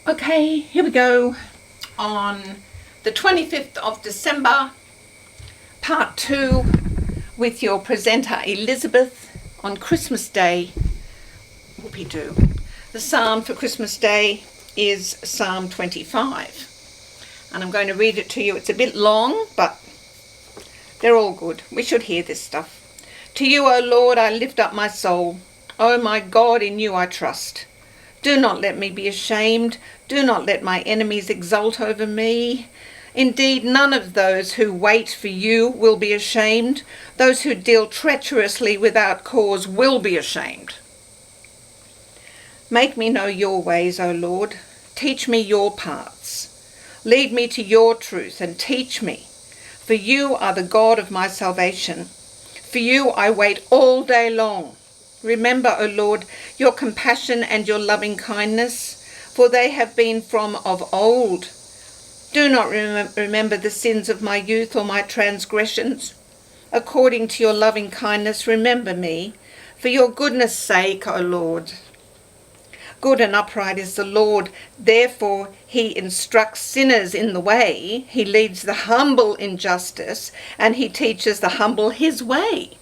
Okay, here we go. On the 25th of December, part 2, with your presenter Elizabeth on Christmas Day. Whoopie-doo. The psalm for Christmas Day is Psalm 25. And I'm going to read it to you. It's a bit long, but they're all good. We should hear this stuff. To you, O Lord, I lift up my soul. O my God, in you I trust. Do not let me be ashamed. Do not let my enemies exult over me. Indeed, none of those who wait for you will be ashamed. Those who deal treacherously without cause will be ashamed. Make me know your ways, O Lord. Teach me your paths. Lead me to your truth and teach me. For you are the God of my salvation. For you I wait all day long. Remember, O Lord, your compassion and your loving kindness, for they have been from of old. Do not remember the sins of my youth or my transgressions. According to your loving kindness, remember me, for your goodness' sake, O Lord. Good and upright is the Lord, therefore he instructs sinners in the way. He leads the humble in justice, and he teaches the humble his way.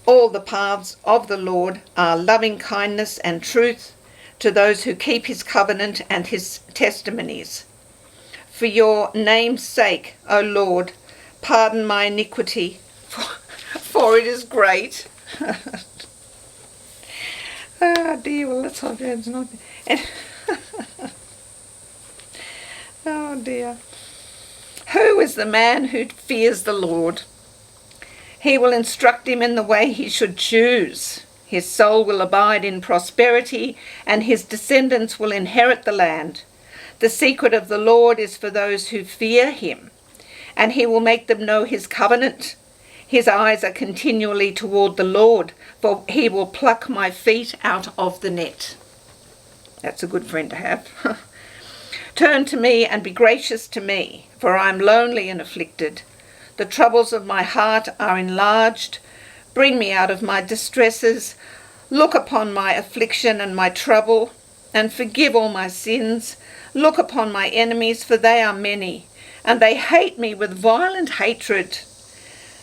All the paths of the Lord are loving kindness and truth to those who keep his covenant and his testimonies. For your name's sake, O Lord, pardon my iniquity, for it is great. Oh dear, well that's not bad, it's not bad. Oh dear. Who is the man who fears the Lord? He will instruct him in the way he should choose. His soul will abide in prosperity, and his descendants will inherit the land. The secret of the Lord is for those who fear him, and he will make them know his covenant. His eyes are continually toward the Lord, for he will pluck my feet out of the net. That's a good friend to have. Turn to me and be gracious to me, for I am lonely and afflicted. The troubles of my heart are enlarged. Bring me out of my distresses. Look upon my affliction and my trouble, and forgive all my sins. Look upon my enemies, for they are many, and they hate me with violent hatred.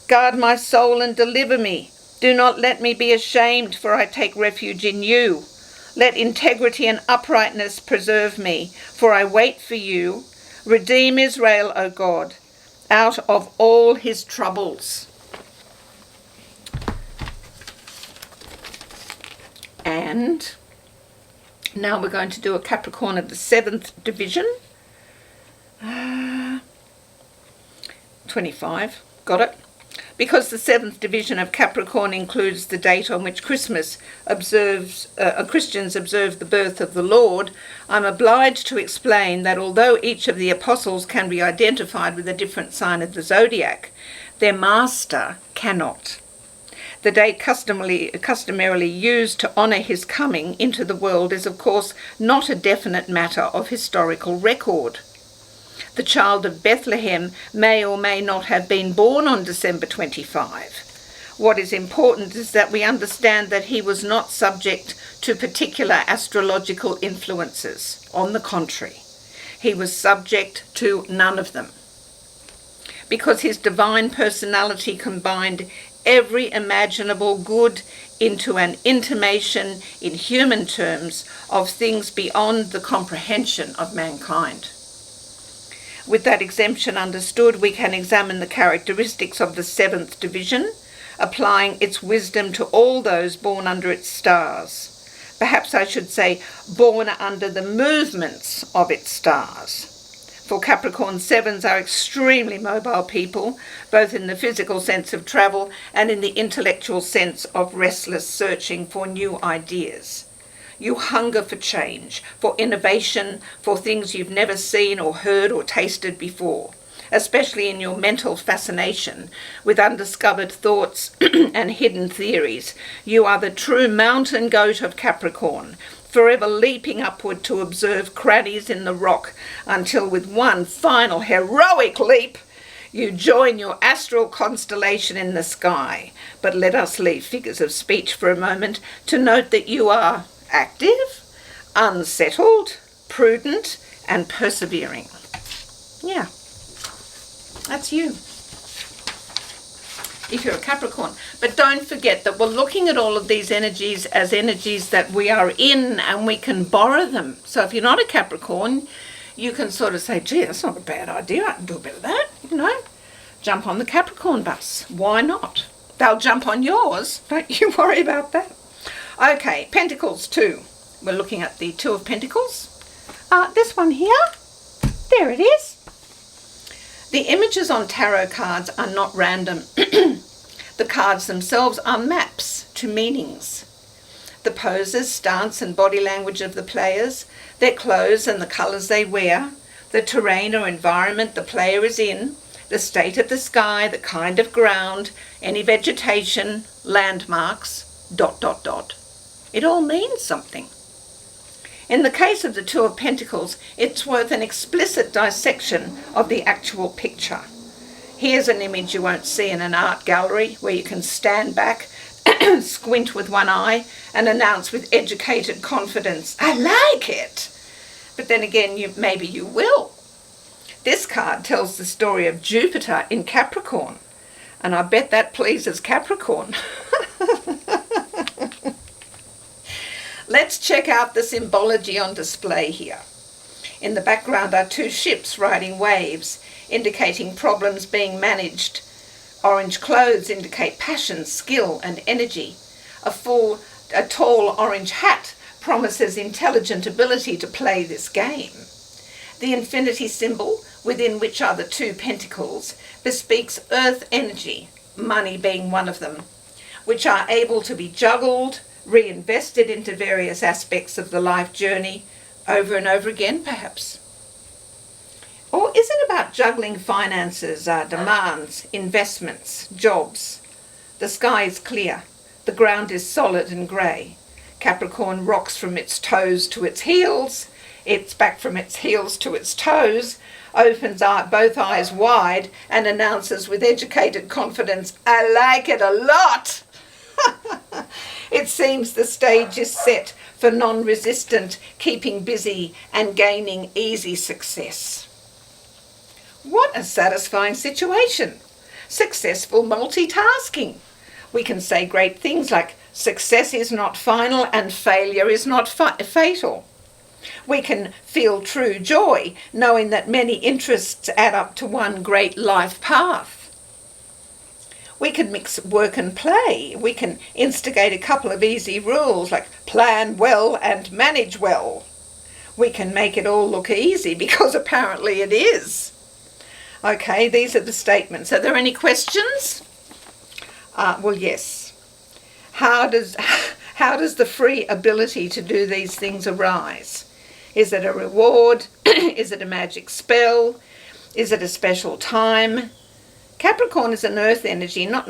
Guard my soul and deliver me. Do not let me be ashamed, for I take refuge in you. Let integrity and uprightness preserve me, for I wait for you. Redeem Israel, O God, out of all his troubles. And now we're going to do a Capricorn of the 7th division. 25, got it? Because the 7th division of Capricorn includes the date on which Christmas Christians observe the birth of the Lord, I'm obliged to explain that although each of the apostles can be identified with a different sign of the zodiac, their master cannot. The date customarily used to honour his coming into the world is, of course, not a definite matter of historical record. The child of Bethlehem may or may not have been born on December 25. What is important is that we understand that he was not subject to particular astrological influences. On the contrary, he was subject to none of them, because his divine personality combined every imaginable good into an intimation in human terms of things beyond the comprehension of mankind. With that exemption understood, we can examine the characteristics of the 7th division, applying its wisdom to all those born under its stars. Perhaps I should say born under the movements of its stars. For Capricorn 7s are extremely mobile people, both in the physical sense of travel and in the intellectual sense of restless searching for new ideas. You hunger for change, for innovation, for things you've never seen or heard or tasted before, especially in your mental fascination with undiscovered thoughts and hidden theories. You are the true mountain goat of Capricorn, forever leaping upward to observe crannies in the rock until with one final heroic leap you join your astral constellation in the sky. But let us leave figures of speech for a moment to note that you are active, unsettled, prudent and persevering. Yeah, that's you, if you're a Capricorn. But don't forget that we're looking at all of these energies as energies that we are in and we can borrow them. So if you're not a Capricorn, you can sort of say, gee, that's not a bad idea. I can do a bit of that, you know. Jump on the Capricorn bus. Why not? They'll jump on yours. Don't you worry about that. Okay, Pentacles 2. We're looking at the Two of Pentacles. This one here. There it is. The images on tarot cards are not random. The cards themselves are maps to meanings. The poses, stance and body language of the players, their clothes and the colours they wear, the terrain or environment the player is in, the state of the sky, the kind of ground, any vegetation, landmarks, ... It all means something. In the case of the Two of Pentacles, it's worth an explicit dissection of the actual picture. Here's an image you won't see in an art gallery where you can stand back, squint with one eye and announce with educated confidence, I like it. But then again, maybe you will. This card tells the story of Jupiter in Capricorn, and I bet that pleases Capricorn. Let's check out the symbology on display here. In the background are two ships riding waves, indicating problems being managed. Orange clothes indicate passion, skill and energy. A tall orange hat promises intelligent ability to play this game. The infinity symbol, within which are the two pentacles, bespeaks earth energy, money being one of them, which are able to be juggled, reinvested into various aspects of the life journey, over and over again perhaps. Or is it about juggling finances, demands, investments, jobs? The sky is clear, the ground is solid and grey. Capricorn rocks from its toes to its heels, it's back from its heels to its toes, opens both eyes wide and announces with educated confidence, I like it a lot. It seems the stage is set for non-resistant, keeping busy and gaining easy success. What a satisfying situation. Successful multitasking. We can say great things like success is not final and failure is not fatal. We can feel true joy knowing that many interests add up to one great life path. We can mix work and play. We can instigate a couple of easy rules like plan well and manage well. We can make it all look easy because apparently it is. Okay, these are the statements. Are there any questions? Well, yes. How does the free ability to do these things arise? Is it a reward? Is it a magic spell? Is it a special time? Capricorn is an earth energy not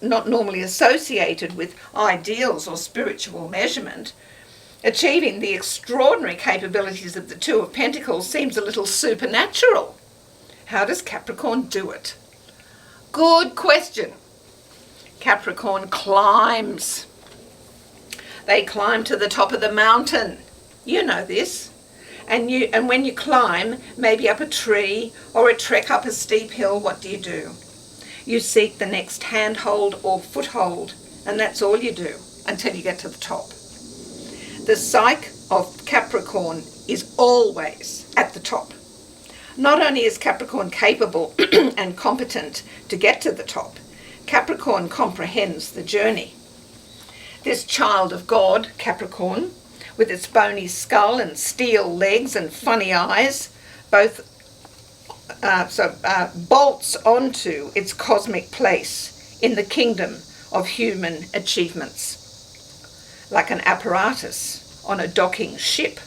normally associated with ideals or spiritual measurement. Achieving the extraordinary capabilities of the Two of Pentacles seems a little supernatural. How does Capricorn do it? Good question. Capricorn climbs. They climb to the top of the mountain. You know this. And when you climb, maybe up a tree or a trek up a steep hill, what do? You seek the next handhold or foothold, and that's all you do until you get to the top. The psyche of Capricorn is always at the top. Not only is Capricorn capable and competent to get to the top, Capricorn comprehends the journey. This child of God, Capricorn, with its bony skull and steel legs and funny eyes, bolts onto its cosmic place in the kingdom of human achievements. Like an apparatus on a docking ship,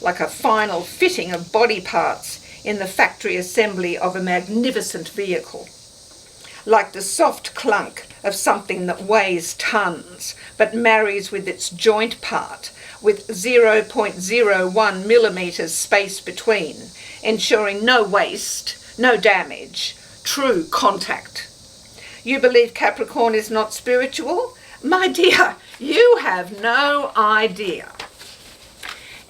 like a final fitting of body parts in the factory assembly of a magnificent vehicle. Like the soft clunk of something that weighs tons, but marries with its joint part, with 0.01 millimeters space between, ensuring no waste, no damage, true contact. You believe Capricorn is not spiritual? My dear, you have no idea.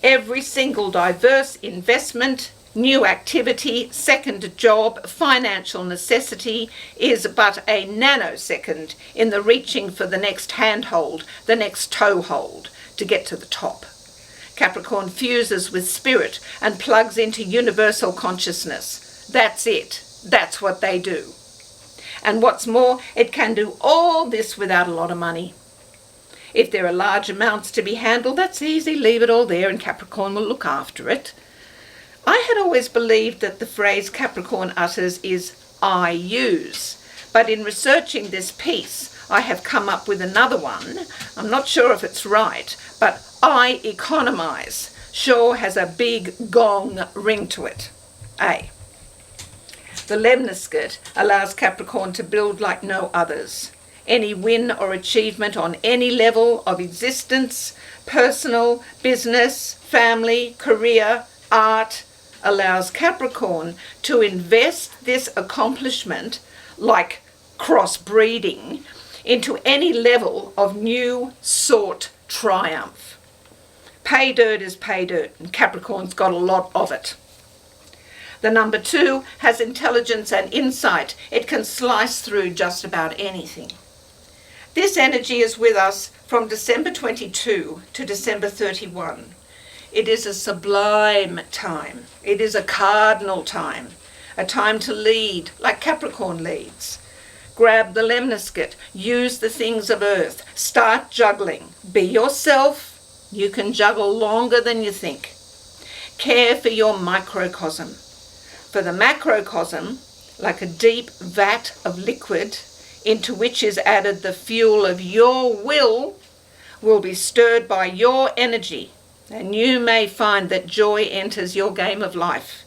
Every single diverse investment, new activity, second job, financial necessity is but a nanosecond in the reaching for the next handhold, the next toehold to get to the top. Capricorn fuses with spirit and plugs into universal consciousness. That's it. That's what they do. And what's more, it can do all this without a lot of money. If there are large amounts to be handled, that's easy. Leave it all there and Capricorn will look after it. I had always believed that the phrase Capricorn utters is "I use." But in researching this piece, I have come up with another one. I'm not sure if it's right, but "I economize" sure has a big gong ring to it. A. The lemniscate allows Capricorn to build like no others. Any win or achievement on any level of existence, personal, business, family, career, art, allows Capricorn to invest this accomplishment, like crossbreeding, into any level of new sought triumph. Pay dirt is pay dirt, and Capricorn's got a lot of it. The number 2 has intelligence and insight. It can slice through just about anything. This energy is with us from December 22 to December 31. It is a sublime time. It is a cardinal time, a time to lead, like Capricorn leads. Grab the lemniscate, use the things of earth, start juggling. Be yourself. You can juggle longer than you think. Care for your microcosm. For the macrocosm, like a deep vat of liquid into which is added the fuel of your will be stirred by your energy, and you may find that joy enters your game of life,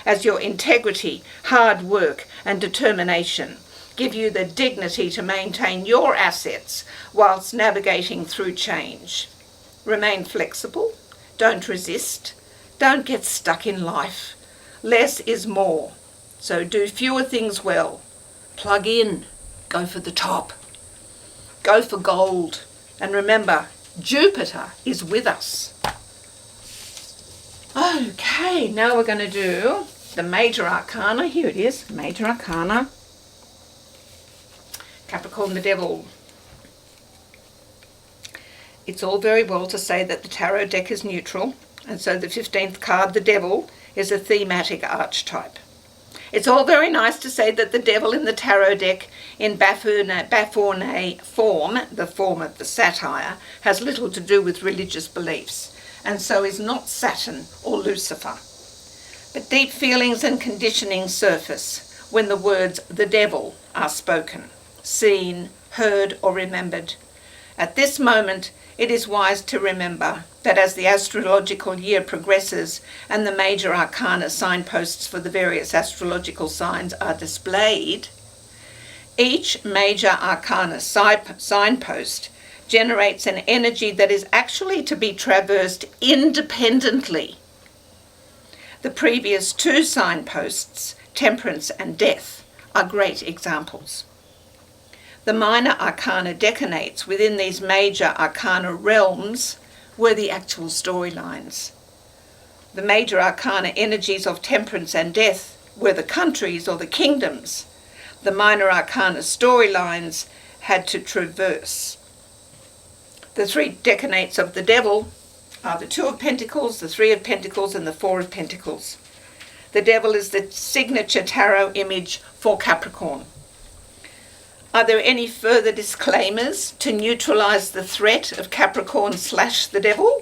as your integrity, hard work and determination give you the dignity to maintain your assets whilst navigating through change. Remain flexible, don't resist, don't get stuck in life. Less is more, so do fewer things well. Plug in, go for the top, go for gold, and remember, Jupiter is with us. Okay, now we're going to do the Major Arcana. Here it is, Major Arcana. Capricorn, the Devil. It's all very well to say that the tarot deck is neutral, and so the 15th card, the Devil, is a thematic archetype. It's all very nice to say that the devil in the tarot deck in Baphomet form, the form of the satire, has little to do with religious beliefs, and so is not Saturn or Lucifer. But deep feelings and conditioning surface when the words the devil are spoken, seen, heard or remembered. At this moment, it is wise to remember that as the astrological year progresses and the major arcana signposts for the various astrological signs are displayed, each major arcana signpost generates an energy that is actually to be traversed independently. The previous 2 signposts, Temperance and Death, are great examples. The minor arcana decanates within these major arcana realms were the actual storylines. The major arcana energies of Temperance and Death were the countries or the kingdoms. The minor arcana storylines had to traverse. The 3 decanates of the Devil are the 2 of Pentacles, the 3 of Pentacles and the 4 of Pentacles. The Devil is the signature tarot image for Capricorn. Are there any further disclaimers to neutralise the threat of Capricorn / the devil?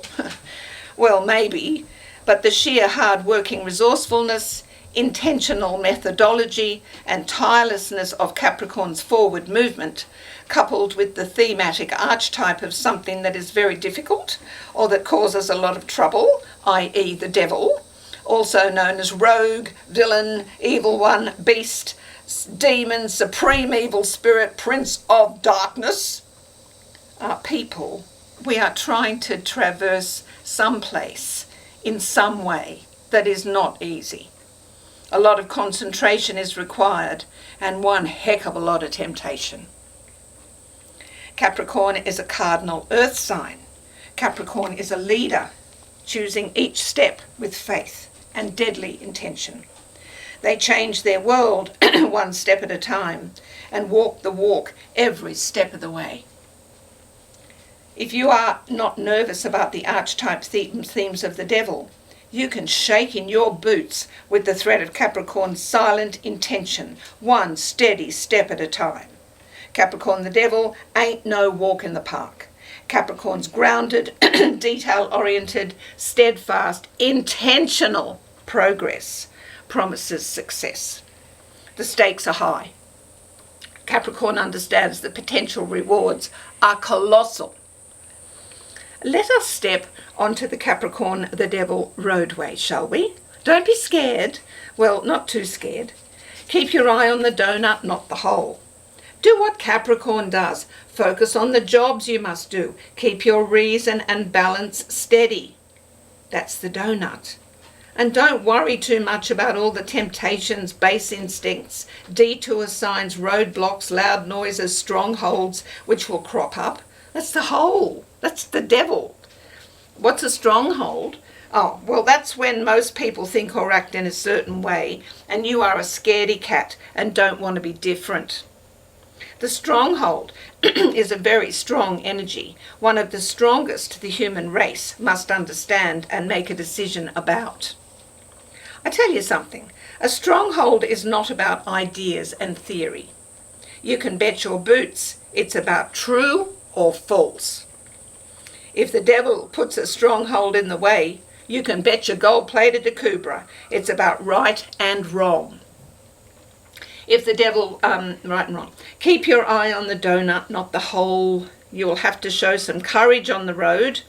Well, maybe, but the sheer hard-working resourcefulness, intentional methodology and tirelessness of Capricorn's forward movement, coupled with the thematic archetype of something that is very difficult or that causes a lot of trouble, i.e. the devil, also known as rogue, villain, evil one, beast, demon, supreme evil spirit, prince of darkness, are people. We are trying to traverse some place in some way that is not easy. A lot of concentration is required and one heck of a lot of temptation. Capricorn is a cardinal earth sign. Capricorn is a leader. choosing each step with faith and deadly intention. They change their world one step at a time and walk the walk every step of the way. If you are not nervous about the archetype themes of the devil, you can shake in your boots with the thread of Capricorn's silent intention, one steady step at a time. Capricorn the devil ain't no walk in the park. Capricorn's grounded, detail-oriented, steadfast, intentional progress promises success. The stakes are high. Capricorn understands the potential rewards are colossal. Let us step onto the Capricorn the devil roadway, shall we? Don't be scared. Well, not too scared. Keep your eye on the donut, not the hole. Do what Capricorn does. Focus on the jobs you must do. Keep your reason and balance steady. That's the donut. And don't worry too much about all the temptations, base instincts, detour signs, roadblocks, loud noises, strongholds, which will crop up. That's the hole. That's the devil. What's a stronghold? Oh, well, that's when most people think or act in a certain way, and you are a scaredy cat and don't want to be different. The stronghold is a very strong energy, one of the strongest the human race must understand and make a decision about. I tell you something, a stronghold is not about ideas and theory. You can bet your boots it's about true or false. If the devil puts a stronghold in the way, you can bet your gold-plated Kubra it's about right and wrong. If the devil, right and wrong. Keep your eye on the donut, not the hole. You'll have to show some courage on the road,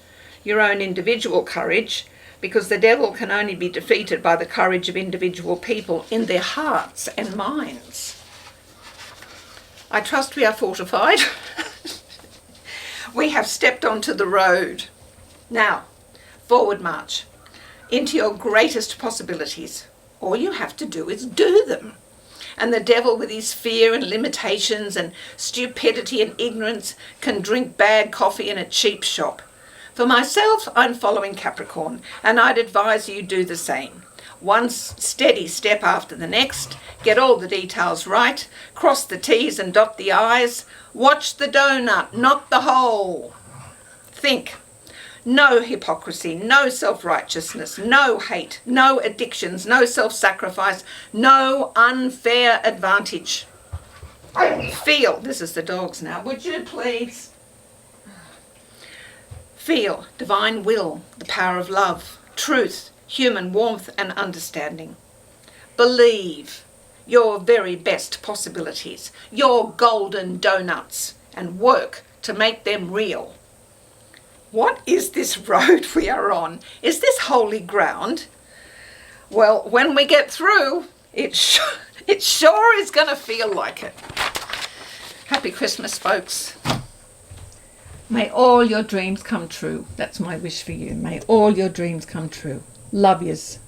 your own individual courage, because the devil can only be defeated by the courage of individual people in their hearts and minds. I trust we are fortified. We have stepped onto the road. Now, forward march into your greatest possibilities. All you have to do is do them. And the devil, with his fear and limitations and stupidity and ignorance, can drink bad coffee in a cheap shop. For myself, I'm following Capricorn, and I'd advise you do the same. One steady step after the next, get all the details right, cross the T's and dot the I's, watch the donut, not the hole. Think. No hypocrisy, no self-righteousness, no hate, no addictions, no self-sacrifice, no unfair advantage. Feel, this is the dogs now, would you please? Feel divine will, the power of love, truth, human warmth and understanding. Believe your very best possibilities, your golden donuts, and work to make them real. What is this road we are on? Is this holy ground? Well, when we get through, it sure is going to feel like it. Happy Christmas, folks. May all your dreams come true. That's my wish for you. May all your dreams come true. Love yous.